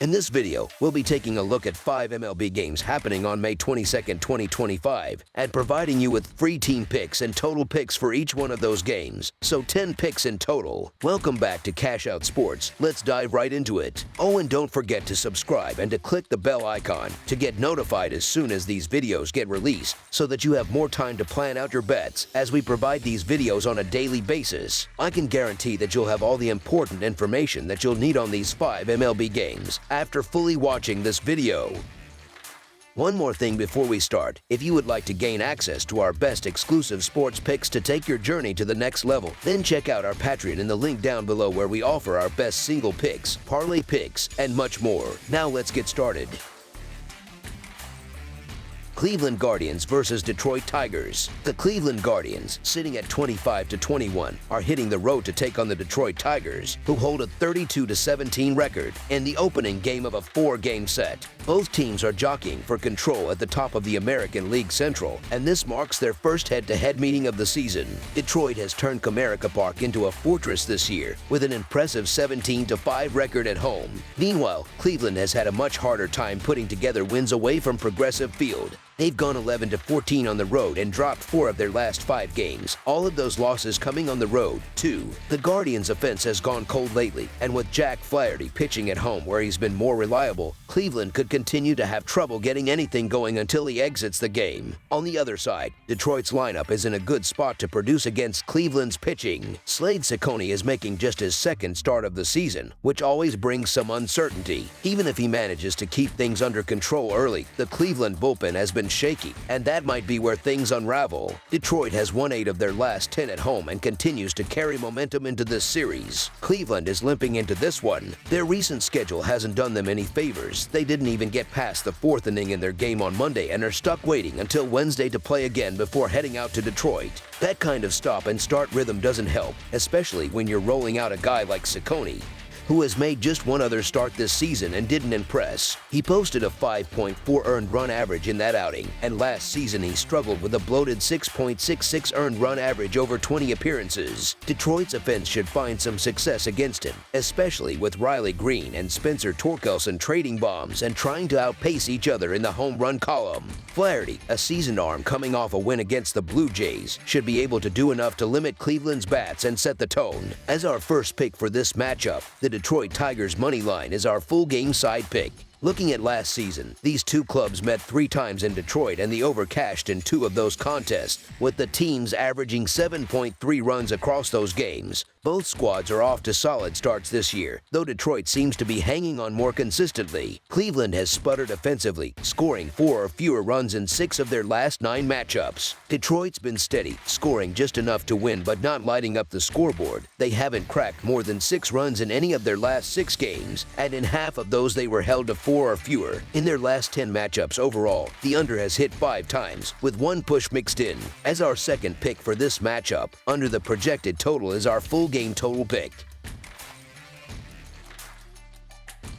In this video, we'll be taking a look at 5 MLB games happening on May 22nd, 2025, and providing you with free team picks and total picks for each one of those games, so 10 picks in total. Welcome back to Cash Out Sports. Let's dive right into it. Oh, and don't forget to subscribe and to click the bell icon to get notified as soon as these videos get released, so that you have more time to plan out your bets as we provide these videos on a daily basis. I can guarantee that you'll have all the important information that you'll need on these 5 MLB games after fully watching this video. One more thing before we start. If you would like to gain access to our best exclusive sports picks to take your journey to the next level, then check out our Patreon in the link down below, where we offer our best single picks, parlay picks, and much more. Now let's get started. Cleveland Guardians versus Detroit Tigers. The Cleveland Guardians, sitting at 25-21, are hitting the road to take on the Detroit Tigers, who hold a 32-17 record in the opening game of a 4-game set. Both teams are jockeying for control at the top of the American League Central, and this marks their first head-to-head meeting of the season. Detroit has turned Comerica Park into a fortress this year, with an impressive 17-5 record at home. Meanwhile, Cleveland has had a much harder time putting together wins away from Progressive Field. They've gone 11-14 on the road and dropped 4 of their last 5 games, all of those losses coming on the road, too. The Guardians' offense has gone cold lately, and with Jack Flaherty pitching at home where he's been more reliable, Cleveland could continue to have trouble getting anything going until he exits the game. On the other side, Detroit's lineup is in a good spot to produce against Cleveland's pitching. Slade Cecconi is making just his second start of the season, which always brings some uncertainty. Even if he manages to keep things under control early, the Cleveland bullpen has been shaky, and that might be where things unravel. Detroit has won 8 of their last 10 at home and continues to carry momentum into this series. Cleveland is limping into this one. Their recent schedule hasn't done them any favors. They didn't even get past the 4th inning in their game on Monday and are stuck waiting until Wednesday to play again before heading out to Detroit. That kind of stop and start rhythm doesn't help, especially when you're rolling out a guy like Cecconi, who has made just one other start this season and didn't impress. He posted a 5.4 earned run average in that outing, and last season he struggled with a bloated 6.66 earned run average over 20 appearances. Detroit's offense should find some success against him, especially with Riley Green and Spencer Torkelson trading bombs and trying to outpace each other in the home run column. Flaherty, a seasoned arm coming off a win against the Blue Jays, should be able to do enough to limit Cleveland's bats and set the tone. As our first pick for this matchup, the Detroit Tigers money line is our full game side pick. Looking at last season, these two clubs met 3 times in Detroit, and the over cashed in 2 of those contests, with the teams averaging 7.3 runs across those games. Both squads are off to solid starts this year, though Detroit seems to be hanging on more consistently. Cleveland has sputtered offensively, scoring 4 or fewer runs in 6 of their last 9 matchups. Detroit's been steady, scoring just enough to win but not lighting up the scoreboard. They haven't cracked more than 6 runs in any of their last 6 games, and in half of those they were held to 4 or fewer. In their last 10 matchups overall, the under has hit 5 times, with 1 push mixed in. As our second pick for this matchup, under the projected total is our full game total pick.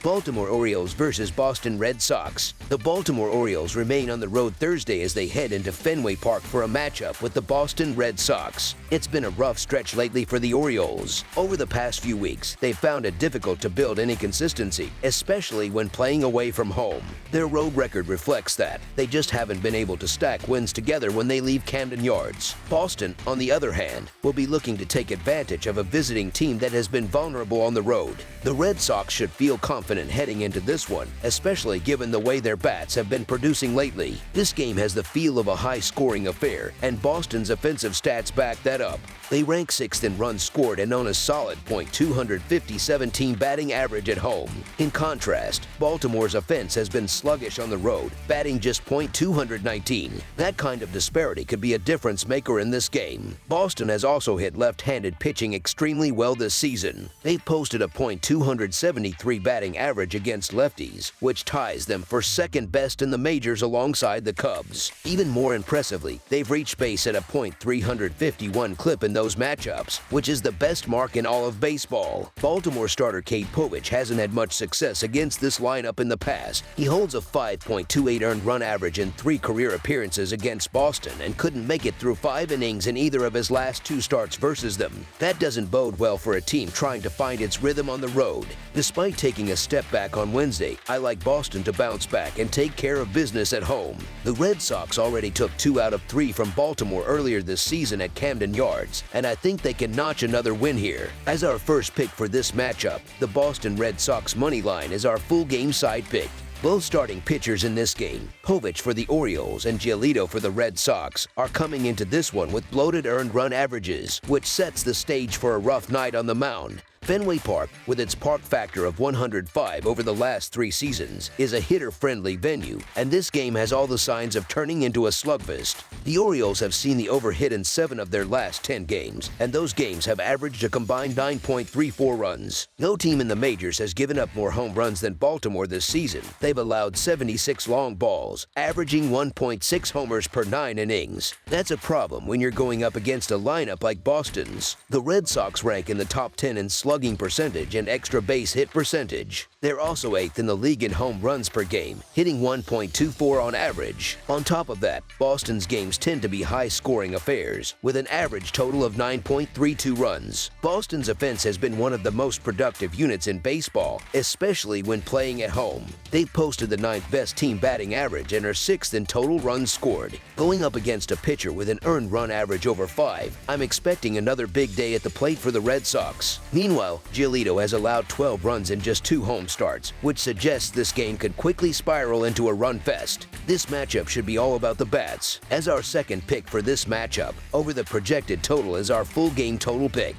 Baltimore Orioles versus Boston Red Sox. The Baltimore Orioles remain on the road Thursday as they head into Fenway Park for a matchup with the Boston Red Sox. It's been a rough stretch lately for the Orioles. Over the past few weeks, they've found it difficult to build any consistency, especially when playing away from home. Their road record reflects that. They just haven't been able to stack wins together when they leave Camden Yards. Boston, on the other hand, will be looking to take advantage of a visiting team that has been vulnerable on the road. The Red Sox should feel confident heading into this one, especially given the way their bats have been producing lately. This game has the feel of a high-scoring affair, and Boston's offensive stats back that up. They rank 6th in runs scored and own a solid .257 batting average at home. In contrast, Baltimore's offense has been sluggish on the road, batting just .219. That kind of disparity could be a difference maker in this game. Boston has also hit left-handed pitching extremely well this season. They've posted a .273 batting average against lefties, which ties them for second best in the majors alongside the Cubs. Even more impressively, they've reached base at a .351 clip in those matchups, which is the best mark in all of baseball. Baltimore starter Cade Povich hasn't had much success against this lineup in the past. He holds a 5.28 earned run average in 3 career appearances against Boston and couldn't make it through 5 innings in either of his last 2 starts versus them. That doesn't bode well for a team trying to find its rhythm on the road. Despite taking a step back on Wednesday, I like Boston to bounce back and take care of business at home. The Red Sox already took 2 out of 3 from Baltimore earlier this season at Camden Yards, and I think they can notch another win here. As our first pick for this matchup, the Boston Red Sox money line is our full game side pick. Both starting pitchers in this game, Povich for the Orioles and Giolito for the Red Sox, are coming into this one with bloated earned run averages, which sets the stage for a rough night on the mound. Fenway Park, with its park factor of 105 over the last 3 seasons, is a hitter-friendly venue, and this game has all the signs of turning into a slugfest. The Orioles have seen the over-hit in 7 of their last 10 games, and those games have averaged a combined 9.34 runs. No team in the majors has given up more home runs than Baltimore this season. They've allowed 76 long balls, averaging 1.6 homers per 9 innings. That's a problem when you're going up against a lineup like Boston's. The Red Sox rank in the top 10 in slugging percentage and extra base hit percentage. They're also 8th in the league in home runs per game, hitting 1.24 on average. On top of that, Boston's games tend to be high-scoring affairs, with an average total of 9.32 runs. Boston's offense has been one of the most productive units in baseball, especially when playing at home. They've posted the 9th best team batting average and are 6th in total runs scored. Going up against a pitcher with an earned run average over 5, I'm expecting another big day at the plate for the Red Sox. Meanwhile, Giolito has allowed 12 runs in just 2 home starts, which suggests this game could quickly spiral into a run fest. This matchup should be all about the bats. As our second pick for this matchup, over the projected total is our full game total pick.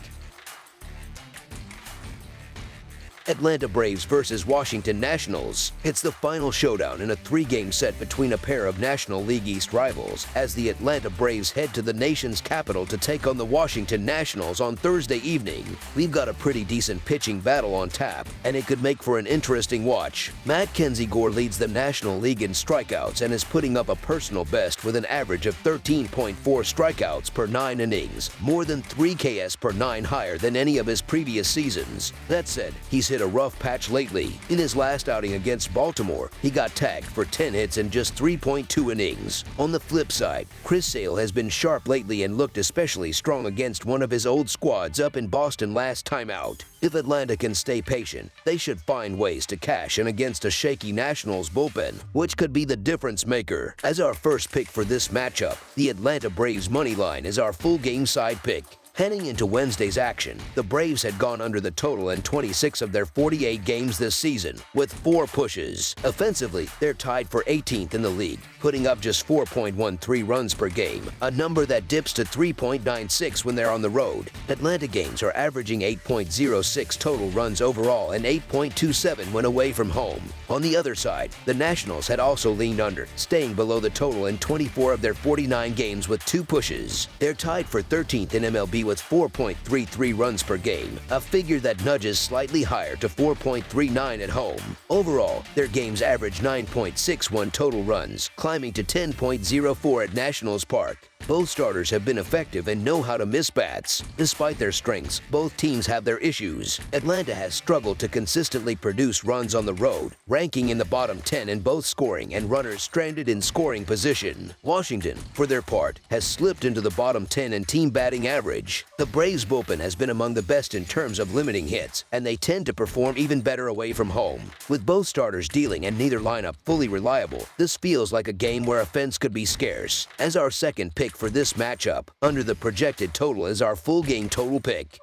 Atlanta Braves versus Washington Nationals. It's the final showdown in a 3-game set between a pair of National League East rivals as the Atlanta Braves head to the nation's capital to take on the Washington Nationals on Thursday evening. We've got a pretty decent pitching battle on tap, and it could make for an interesting watch. Matt Kensegore leads the National League in strikeouts and is putting up a personal best with an average of 13.4 strikeouts per 9 innings, more than 3 Ks per 9 higher than any of his previous seasons. That said, he's hit a rough patch lately. In his last outing against Baltimore, he got tagged for 10 hits in just 3.2 innings. On the flip side, Chris Sale has been sharp lately and looked especially strong against one of his old squads up in Boston last time out. If Atlanta can stay patient, they should find ways to cash in against a shaky Nationals bullpen, which could be the difference maker. As our first pick for this matchup, the Atlanta Braves money line is our full game side pick. Heading into Wednesday's action, the Braves had gone under the total in 26 of their 48 games this season, with 4 pushes. Offensively, they're tied for 18th in the league, putting up just 4.13 runs per game, a number that dips to 3.96 when they're on the road. Atlanta games are averaging 8.06 total runs overall and 8.27 when away from home. On the other side, the Nationals had also leaned under, staying below the total in 24 of their 49 games with 2 pushes. They're tied for 13th in MLB with 4.33 runs per game, a figure that nudges slightly higher to 4.39 at home. Overall, their games average 9.61 total runs, climbing to 10.04 at Nationals Park. Both starters have been effective and know how to miss bats. Despite their strengths, both teams have their issues. Atlanta has struggled to consistently produce runs on the road, ranking in the bottom 10 in both scoring and runners stranded in scoring position. Washington, for their part, has slipped into the bottom 10 in team batting average. The Braves bullpen has been among the best in terms of limiting hits, and they tend to perform even better away from home. With both starters dealing and neither lineup fully reliable, this feels like a game where offense could be scarce. As our second pick for this matchup, under the projected total is our full game total pick.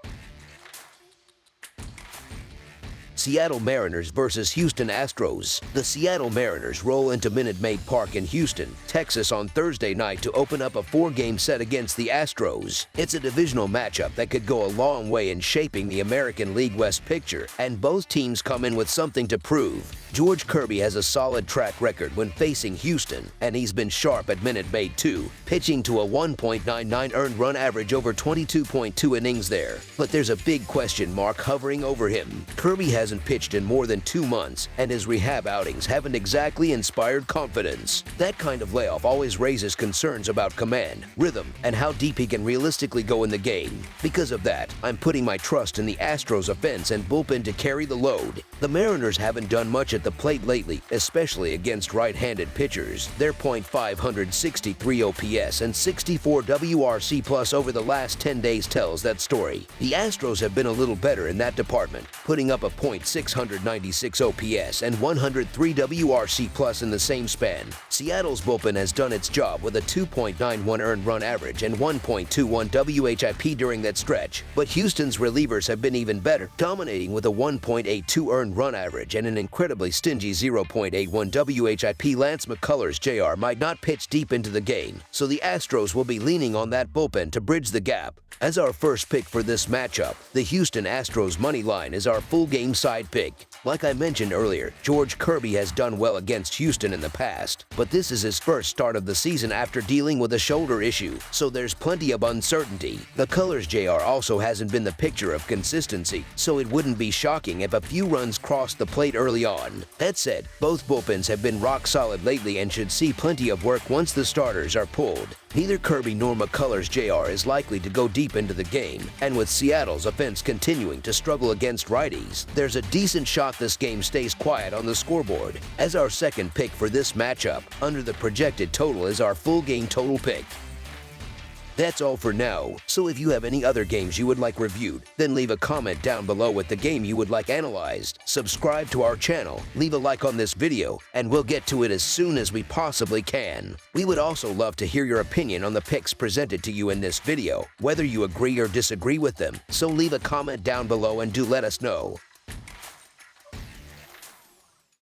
Seattle Mariners versus Houston Astros. The Seattle Mariners roll into Minute Maid Park in Houston, Texas on Thursday night to open up a 4-game set against the Astros. It's a divisional matchup that could go a long way in shaping the American League West picture, and both teams come in with something to prove. George Kirby has a solid track record when facing Houston, and he's been sharp at Minute Maid too, pitching to a 1.99 earned run average over 22.2 innings there. But there's a big question mark hovering over him. Kirby hasn't pitched in more than 2 months, and his rehab outings haven't exactly inspired confidence. That kind of layoff always raises concerns about command, rhythm, and how deep he can realistically go in the game. Because of that, I'm putting my trust in the Astros offense and bullpen to carry the load. The Mariners haven't done much at the plate lately, especially against right-handed pitchers. Their .563 OPS and 64 WRC plus over the last 10 days tells that story. The Astros have been a little better in that department, putting up a .696 OPS and 103 WRC plus in the same span. Seattle's bullpen has done its job with a 2.91 earned run average and 1.21 WHIP during that stretch, but Houston's relievers have been even better, dominating with a 1.82 earned run average and an incredibly stingy 0.81 WHIP. Lance McCullers Jr. might not pitch deep into the game, so the Astros will be leaning on that bullpen to bridge the gap. As our first pick for this matchup, the Houston Astros money line is our full game side pick. Like I mentioned earlier, George Kirby has done well against Houston in the past, but this is his first start of the season after dealing with a shoulder issue, so there's plenty of uncertainty. McCullers Jr. also hasn't been the picture of consistency, so it wouldn't be shocking if a few runs crossed the plate early on. That said, both bullpens have been rock solid lately and should see plenty of work once the starters are pulled. Neither Kirby nor McCullers Jr. is likely to go deep into the game, and with Seattle's offense continuing to struggle against righties, there's a decent shot this game stays quiet on the scoreboard. As our second pick for this matchup, under the projected total is our full game total pick. That's all for now, so if you have any other games you would like reviewed, then leave a comment down below with the game you would like analyzed. Subscribe to our channel, leave a like on this video, and we'll get to it as soon as we possibly can. We would also love to hear your opinion on the picks presented to you in this video, whether you agree or disagree with them, so leave a comment down below and do let us know.